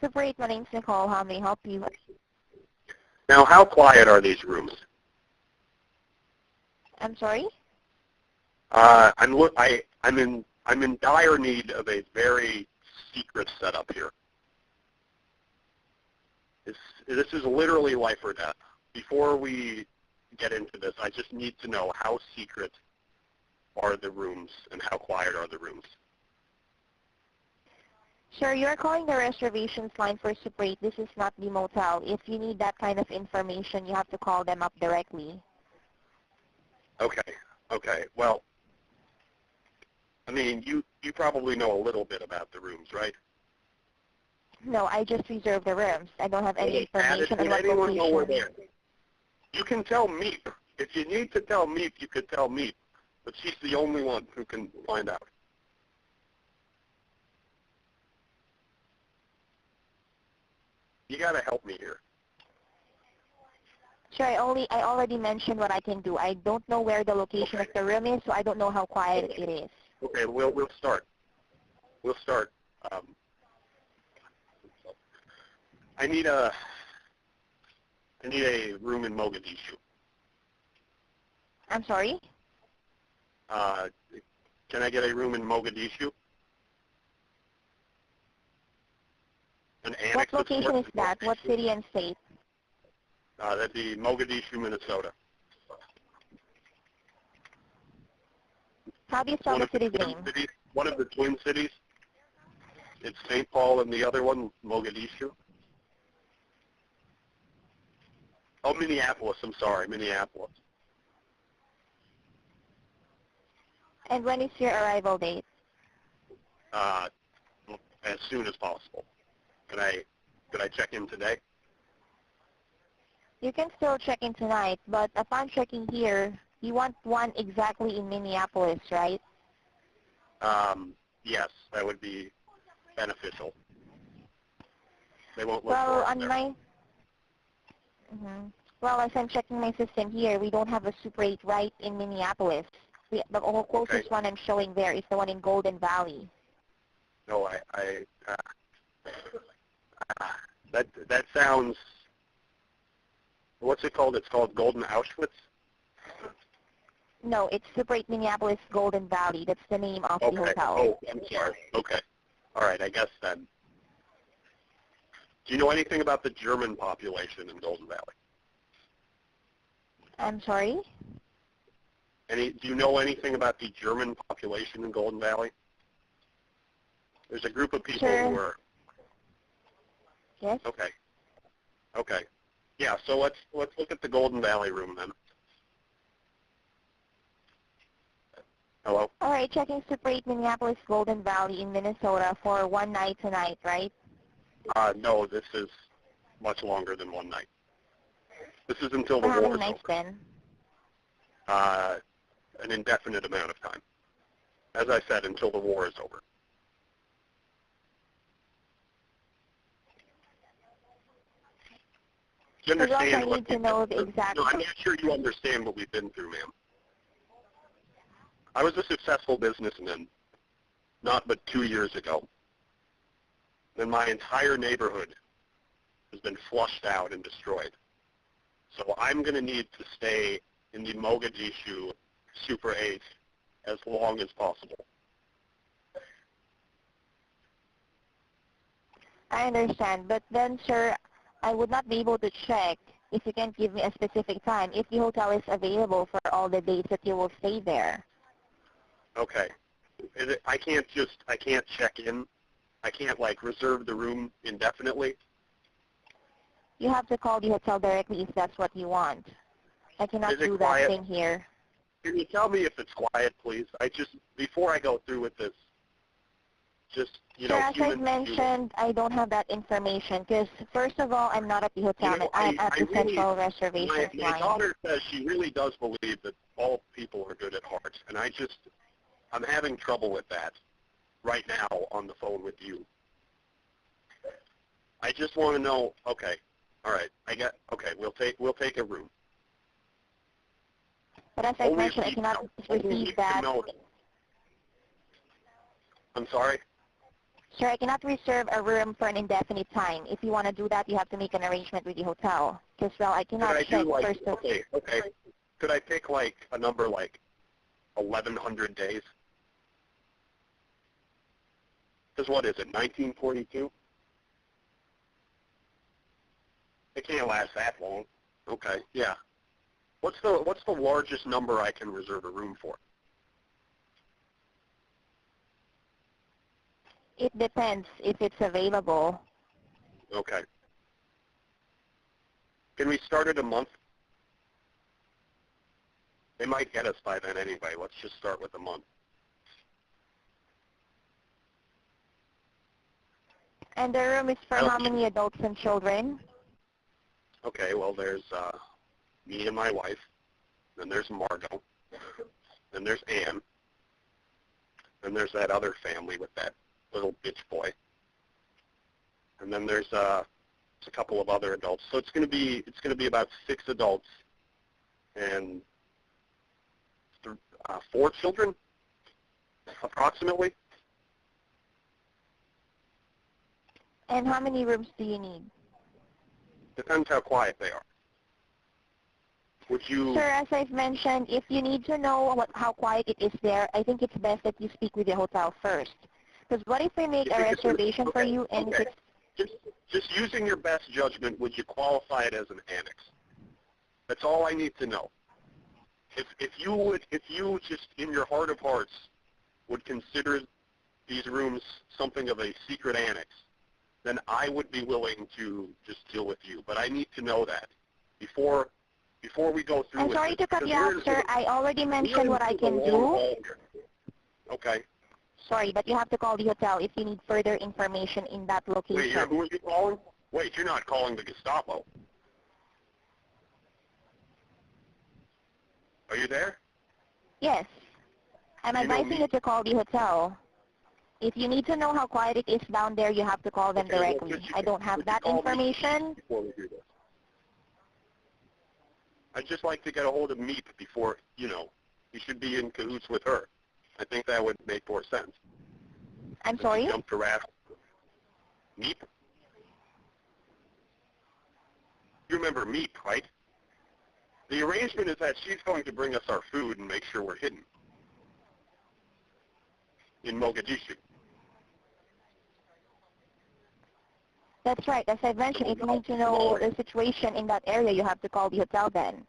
Super 8, my name's Nicole. How may I help you? Now, how quiet are these rooms? I'm sorry? I'm in dire need of a very secret setup here. This is literally life or death. Before we get into this, I just need to know how secret are the rooms and how quiet are the rooms. Sir, you're calling the reservations line for Super 8. This is not the motel. If you need that kind of information, you have to call them up directly. Okay. Well, I mean, you probably know a little bit about the rooms, right? No, I just reserved the rooms. I don't have any information on what anyone know where location. they are? You can tell Meep. If you need to tell Meep, you could tell Meep. But she's the only one who can find out. You got to help me here. Sure, I already mentioned what I can do. I don't know where the location of the room is, so I don't know how quiet it is. Okay, we'll start. We'll start. I need a room in Mogadishu. I'm sorry? Can I get a room in Mogadishu? An annex. What location is that? What city and state? That'd be Mogadishu, Minnesota. How do you spell the city's name? One of the twin cities. It's St. Paul and the other one, Mogadishu. Oh, Minneapolis. I'm sorry, Minneapolis. And when is your arrival date? As soon as possible. Could I check in today? You can still check in tonight, but upon checking here, you want one exactly in Minneapolis, right? Yes, that would be beneficial. They won't look Well, for it on there. my... Well, as I'm checking my system here, we don't have a Super 8 right in Minneapolis. The closest one I'm showing there is the one in Golden Valley. No, that sounds. What's it called? It's called Golden Auschwitz. No, it's Super 8 Minneapolis Golden Valley. That's the name of the hotel. Oh, I'm sorry. Okay. All right. I guess then. Do you know anything about the German population in Golden Valley? I'm sorry? Do you know anything about the German population in Golden Valley? There's a group of people who are. Yes. Okay. Yeah. So let's look at the Golden Valley room then. Hello. All right. Checking Super 8 Minneapolis Golden Valley in Minnesota for one night tonight, right? No, this is much longer than one night. This is until the For how war many is nights over. then? An indefinite amount of time. As I said, until the war is over. Do you understand I need to know the exact... No, I'm not sure you understand what we've been through, ma'am. I was a successful businessman not but 2 years ago. Then my entire neighborhood has been flushed out and destroyed. So I'm going to need to stay in the Mogadishu Super 8 as long as possible. I understand. But then, sir, I would not be able to check if you can't give me a specific time if the hotel is available for all the days that you will stay there. Okay. I can't check in. I can't, reserve the room indefinitely. You have to call the hotel directly if that's what you want. I cannot do that thing here. Can you tell me if it's quiet, please? Before I go through with this, Sir, as I've mentioned, I don't have that information because, first of all, I'm not at the hotel. I'm at the central reservations line. My daughter says she really does believe that all people are good at heart, and I'm having trouble with that right now on the phone with you. I just want to know, okay, all right, we'll take a room. But as I mentioned, I cannot receive that. I'm sorry? Sir, I cannot reserve a room for an indefinite time. If you want to do that, you have to make an arrangement with the hotel. Because, well, I Could cannot I check do like, first. okay. Could I pick like a number like 1,100 days? Because what is it, 1942? It can't last that long. Okay, yeah. What's the largest number I can reserve a room for? It depends if it's available. Okay. Can we start at a month? They might get us by then anyway. Let's just start with a month. And the room is for how many adults and children? Okay, well, there's me and my wife. Then there's Margot. Then there's Ann. Then there's that other family with that little bitch boy. And then there's a couple of other adults. So it's going to be about 6 adults and 4 children, approximately. And how many rooms do you need? Depends how quiet they are. Would you? Sir, as I've mentioned, if you need to know how quiet it is there, I think it's best that you speak with the hotel first. Because what if we make a reservation for you and okay. it's... Just using your best judgment, would you qualify it as an annex? That's all I need to know. If you just in your heart of hearts would consider these rooms something of a secret annex, then I would be willing to just deal with you. But I need to know that before we go through. I'm sorry to cut you off, sir. I already mentioned what I can do. Okay. Sorry, but you have to call the hotel if you need further information in that location. Wait, who are you calling? Wait, you're not calling the Gestapo. Are you there? Yes. I'm advising you to call the hotel. If you need to know how quiet it is down there, you have to call them directly. I don't have that information. Before we do this, I'd just like to get a hold of Meep before, you should be in cahoots with her. I think that would make more sense. I'm sorry? Jump to wrath. Meep? You remember Meep, right? The arrangement is that she's going to bring us our food and make sure we're hidden in Mogadishu. That's right. As I mentioned, if you need to know the situation in that area, you have to call the hotel then.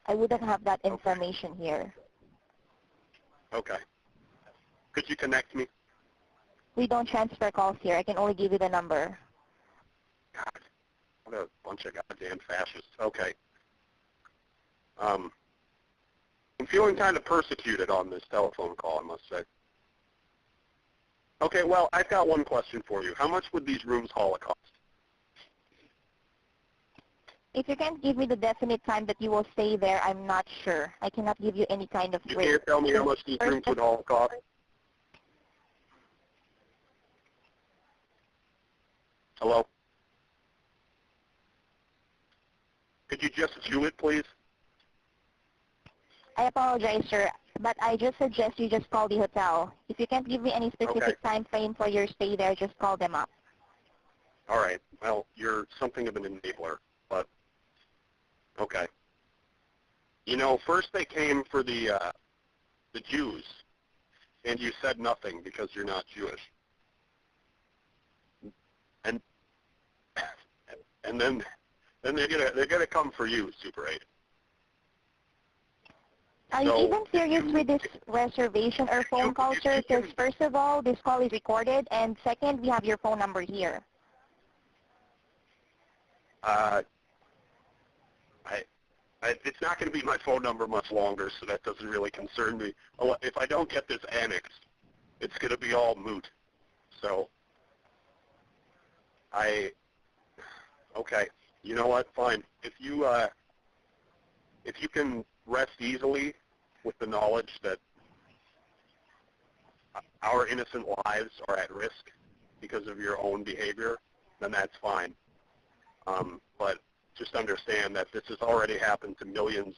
I wouldn't have that information here. Okay. Could you connect me? We don't transfer calls here. I can only give you the number. God, what a bunch of goddamn fascists. Okay. I'm feeling kind of persecuted on this telephone call, I must say. Okay, well, I've got one question for you. How much would these rooms haul cost? If you can't give me the definite time that you will stay there, I'm not sure. I cannot give you any kind of You rate. can't tell me how much these rooms would haul cost? Hello? Could you just do it, please? I apologize, sir, but I just suggest you just call the hotel. If you can't give me any specific time frame for your stay there, just call them up. All right. Well, you're something of an enabler, but okay. First they came for the Jews, and you said nothing because you're not Jewish. And then they're gonna come for you, Super 8. Are you even serious with this reservation or phone call, sir? Because first of all, this call is recorded, and second, we have your phone number here. It's not going to be my phone number much longer, so that doesn't really concern me. If I don't get this annexed, it's going to be all moot. So, okay, you know what? Fine. If you can rest easily with the knowledge that our innocent lives are at risk because of your own behavior, then that's fine. But just understand that this has already happened to millions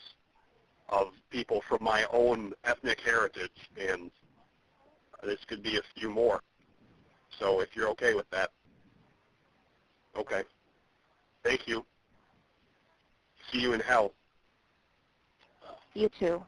of people from my own ethnic heritage, and this could be a few more. So if you're okay with that. Okay. Thank you. See you in hell. You too.